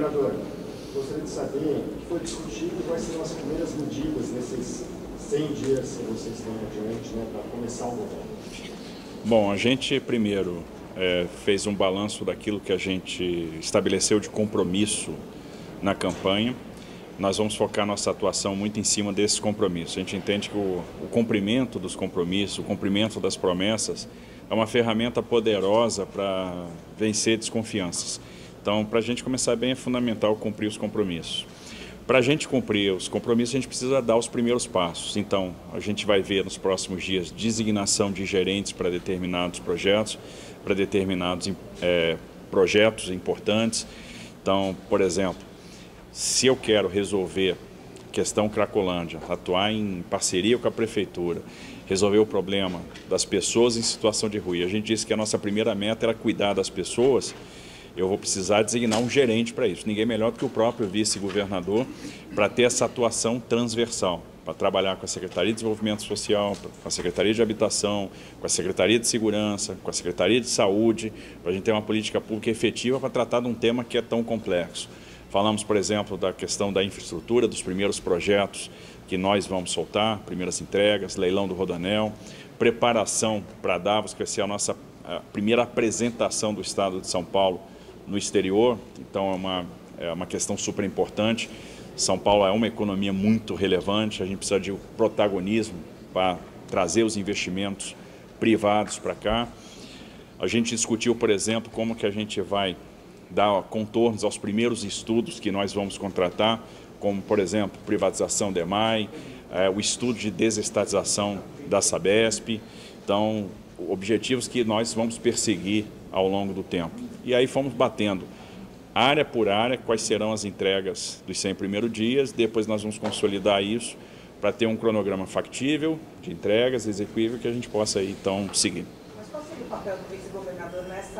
Governador, gostaria de saber o que foi discutido e quais serão as primeiras medidas nesses 100 dias que vocês têm adiante, né, para começar o governo. Bom, a gente primeiro fez um balanço daquilo que a gente estabeleceu de compromisso na campanha. Nós vamos focar nossa atuação muito em cima desses compromissos. A gente entende que o cumprimento dos compromissos, o cumprimento das promessas é uma ferramenta poderosa para vencer desconfianças. Então, para a gente começar bem, é fundamental cumprir os compromissos. Para a gente cumprir os compromissos, a gente precisa dar os primeiros passos. Então, a gente vai ver nos próximos dias designação de gerentes para determinados projetos, para determinados projetos importantes. Então, por exemplo, se eu quero resolver a questão Cracolândia, atuar em parceria com a Prefeitura, resolver o problema das pessoas em situação de rua, e a gente disse que a nossa primeira meta era cuidar das pessoas, eu vou precisar designar um gerente para isso. Ninguém melhor do que o próprio vice-governador para ter essa atuação transversal, para trabalhar com a Secretaria de Desenvolvimento Social, com a Secretaria de Habitação, com a Secretaria de Segurança, com a Secretaria de Saúde, para a gente ter uma política pública efetiva para tratar de um tema que é tão complexo. Falamos, por exemplo, da questão da infraestrutura, dos primeiros projetos que nós vamos soltar, primeiras entregas, leilão do Rodoanel, preparação para Davos, que vai ser a nossa primeira apresentação do Estado de São Paulo no exterior. Então é uma questão super importante. São Paulo é uma economia muito relevante, a gente precisa de protagonismo para trazer os investimentos privados para cá. A gente discutiu, por exemplo, como que a gente vai dar contornos aos primeiros estudos que nós vamos contratar, como, por exemplo, privatização da EMAI, o estudo de desestatização da Sabesp. Então, objetivos que nós vamos perseguir ao longo do tempo. E aí fomos batendo área por área quais serão as entregas dos 100 primeiros dias, depois nós vamos consolidar isso para ter um cronograma factível de entregas, execuível, que a gente possa aí, então, seguir. Mas qual seria o papel do vice-governador nesse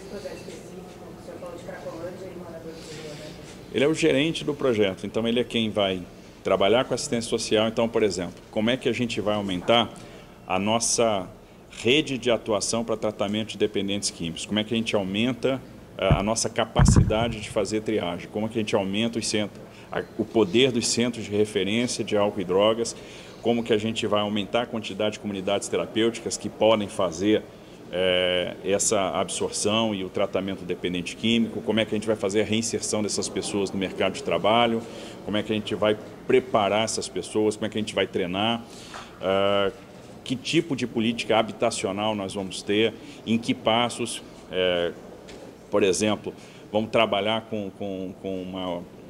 projeto específico que o senhor falou de Cracolândia e moradores de rua, né? Ele é o gerente do projeto, então ele é quem vai trabalhar com assistência social. Então, por exemplo, como é que a gente vai aumentar a nossa rede de atuação para tratamento de dependentes químicos? Como é que a gente aumenta a nossa capacidade de fazer triagem? Como é que a gente aumenta o poder dos centros de referência de álcool e drogas? Como que a gente vai aumentar a quantidade de comunidades terapêuticas que podem fazer essa absorção e o tratamento do dependente químico? Como é que a gente vai fazer a reinserção dessas pessoas no mercado de trabalho? Como é que a gente vai preparar essas pessoas? Como é que a gente vai treinar? Que tipo de política habitacional nós vamos ter? Em que passos? Por exemplo, vamos trabalhar com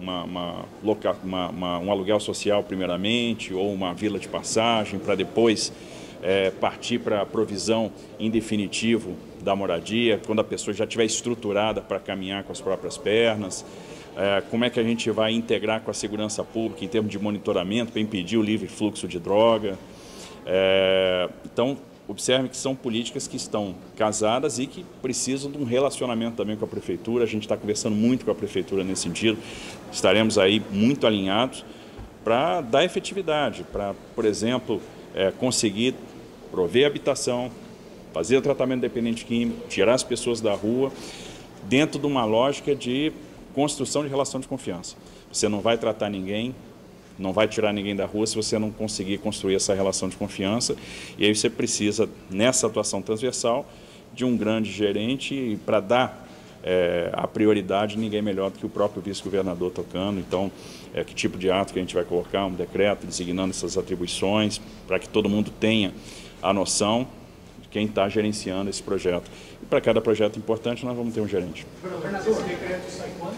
um aluguel social primeiramente, ou uma vila de passagem, para depois partir para a provisão em definitivo da moradia, quando a pessoa já estiver estruturada para caminhar com as próprias pernas. Como é que a gente vai integrar com a segurança pública em termos de monitoramento para impedir o livre fluxo de droga. Então, observe que são políticas que estão casadas e que precisam de um relacionamento também com a Prefeitura. A gente está conversando muito com a Prefeitura nesse sentido. Estaremos aí muito alinhados para dar efetividade, para, por exemplo, conseguir prover habitação, fazer o tratamento dependente químico, tirar as pessoas da rua, dentro de uma lógica de construção de relação de confiança. Você não vai tratar ninguém, não vai tirar ninguém da rua se você não conseguir construir essa relação de confiança. E aí você precisa, nessa atuação transversal, de um grande gerente para dar a prioridade, ninguém melhor do que o próprio vice-governador tocando. Então, que tipo de ato que a gente vai colocar, um decreto designando essas atribuições, para que todo mundo tenha a noção de quem está gerenciando esse projeto. E para cada projeto importante, nós vamos ter um gerente. Governador, esse decreto sai quando?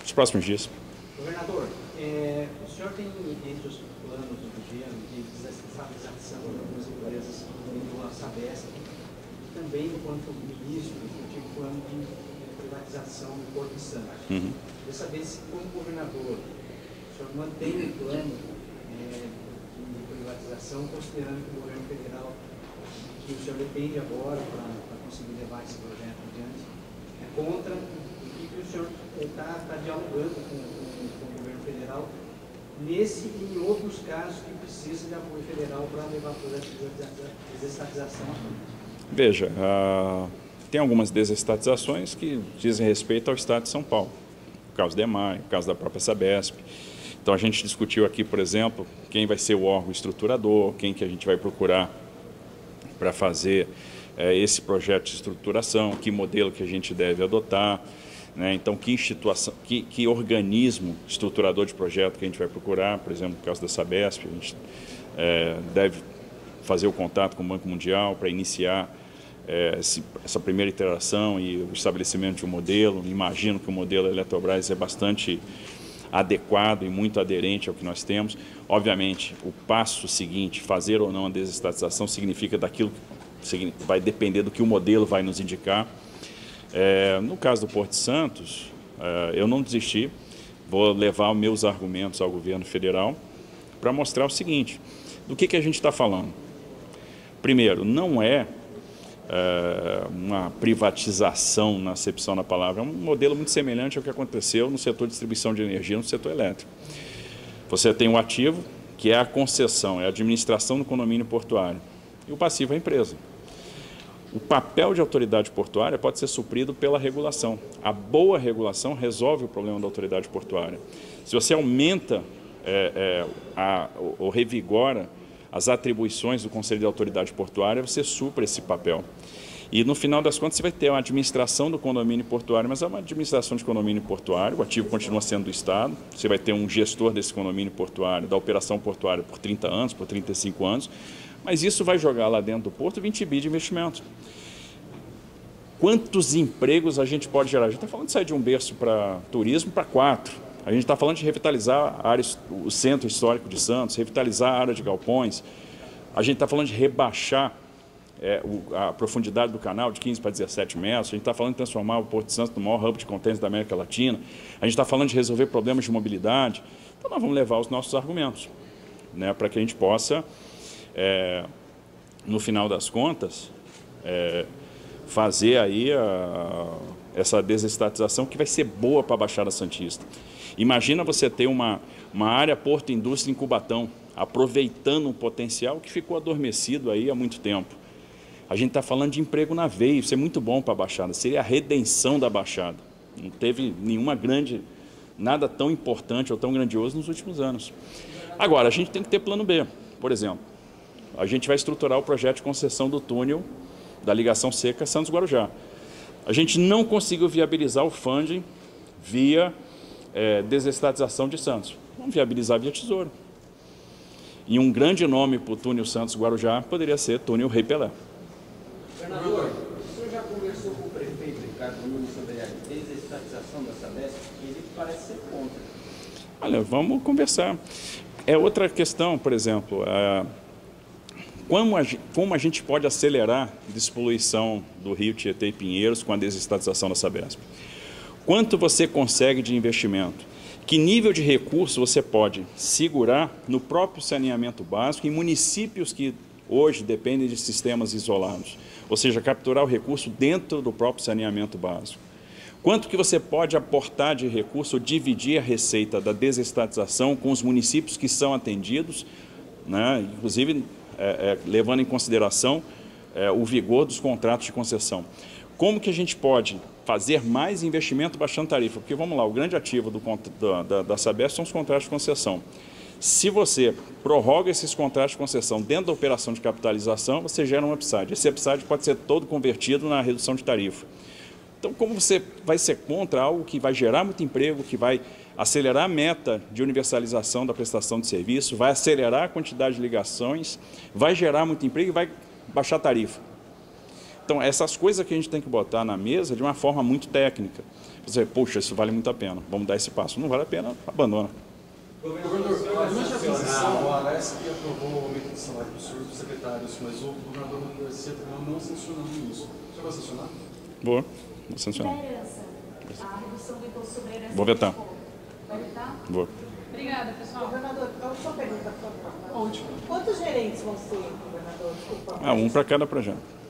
Nos próximos dias. Governador, o senhor tem entre os planos do governo de desestatização de algumas empresas, como a Sabesp, e também, enquanto ministro, eu tive plano de privatização do Porto Santo. Queria saber se, como governador, o senhor mantém o plano de privatização, considerando que o governo federal, que o senhor depende agora para conseguir levar esse projeto adiante, é contra, e que o senhor está dialogando com o governo federal nesse e em outros casos que precisa de apoio federal para levar o projeto de desestatização. Veja, tem algumas desestatizações que dizem respeito ao Estado de São Paulo. o caso da EMAI, o caso da própria Sabesp. Então a gente discutiu aqui, por exemplo, quem vai ser o órgão estruturador, quem que a gente vai procurar para fazer esse projeto de estruturação, que modelo que a gente deve adotar, né? Então que instituição, que organismo estruturador de projeto que a gente vai procurar, por exemplo, no caso da Sabesp, a gente deve fazer o contato com o Banco Mundial para iniciar essa primeira iteração e o estabelecimento de um modelo. Imagino que o modelo Eletrobras é bastante adequado e muito aderente ao que nós temos. Obviamente, o passo seguinte, fazer ou não a desestatização, significa daquilo que vai depender do que o modelo vai nos indicar. No caso do Porto de Santos, eu não desisti, vou levar os meus argumentos ao governo federal para mostrar o seguinte, do que a gente está falando. Primeiro, não é uma privatização na acepção da palavra, é um modelo muito semelhante ao que aconteceu no setor de distribuição de energia, no setor elétrico. Você tem um ativo, que é a concessão, é a administração do condomínio portuário, e o passivo é a empresa. O papel de autoridade portuária pode ser suprido pela regulação. A boa regulação resolve o problema da autoridade portuária. Se você aumenta ou revigora as atribuições do Conselho de Autoridade Portuária, você supra esse papel. E no final das contas você vai ter uma administração do condomínio portuário, mas é uma administração de condomínio portuário, o ativo continua sendo do Estado, você vai ter um gestor desse condomínio portuário, da operação portuária por 30 anos, por 35 anos, mas isso vai jogar lá dentro do porto 20 bi de investimento. Quantos empregos a gente pode gerar? A gente está falando de sair de um berço para turismo para 4. A gente está falando de revitalizar o centro histórico de Santos, revitalizar a área de galpões. A gente está falando de rebaixar a profundidade do canal de 15 para 17 metros. A gente está falando de transformar o Porto de Santos no maior hub de contêineres da América Latina. A gente está falando de resolver problemas de mobilidade. Então, nós vamos levar os nossos argumentos, né, para que a gente possa, no final das contas, fazer aí essa desestatização que vai ser boa para a Baixada Santista. Imagina você ter uma área Porto Indústria em Cubatão, aproveitando um potencial que ficou adormecido aí há muito tempo. A gente está falando de emprego na veia, isso é muito bom para a Baixada, seria a redenção da Baixada. Não teve nada tão importante ou tão grandioso nos últimos anos. Agora, a gente tem que ter plano B, por exemplo. A gente vai estruturar o projeto de concessão do túnel da ligação seca Santos-Guarujá. A gente não conseguiu viabilizar o funding via desestatização de Santos. Vamos viabilizar via Tesouro. E um grande nome para o túnel Santos-Guarujá poderia ser túnel Rei Pelé. Governador, o senhor já conversou com o prefeito Ricardo Nunes sobre a desestatização da Sabesp? Ele parece ser contra. Olha, vamos conversar. É outra questão, por exemplo, como a gente pode acelerar a despoluição do Rio Tietê e Pinheiros com a desestatização da Sabesp? Quanto você consegue de investimento? Que nível de recurso você pode segurar no próprio saneamento básico em municípios que hoje dependem de sistemas isolados? Ou seja, capturar o recurso dentro do próprio saneamento básico. Quanto que você pode aportar de recurso ou dividir a receita da desestatização com os municípios que são atendidos, né? Inclusive levando em consideração o vigor dos contratos de concessão. Como que a gente pode fazer mais investimento baixando tarifa? Porque, vamos lá, o grande ativo da Sabesp são os contratos de concessão. Se você prorroga esses contratos de concessão dentro da operação de capitalização, você gera um upside. Esse upside pode ser todo convertido na redução de tarifa. Então, como você vai ser contra algo que vai gerar muito emprego, que vai acelerar a meta de universalização da prestação de serviço, vai acelerar a quantidade de ligações, vai gerar muito emprego e vai baixar a tarifa? Então, essas coisas que a gente tem que botar na mesa de uma forma muito técnica. Você, poxa, isso vale muito a pena, vamos dar esse passo. Não vale a pena, abandona. Governador, durante a transição, o Alesc aprovou o aumento de salário do senhor dos secretários, mas o governador Garcia não sancionou isso. O senhor vai sancionar? Vou sancionar. A redução do imposto sobre a herança. Vou vetar. Vai vetar? Vou. Obrigada, pessoal. Governador, a última pergunta, por favor. Quantos gerentes vão ser, governador? Desculpa. Um para cada projeto.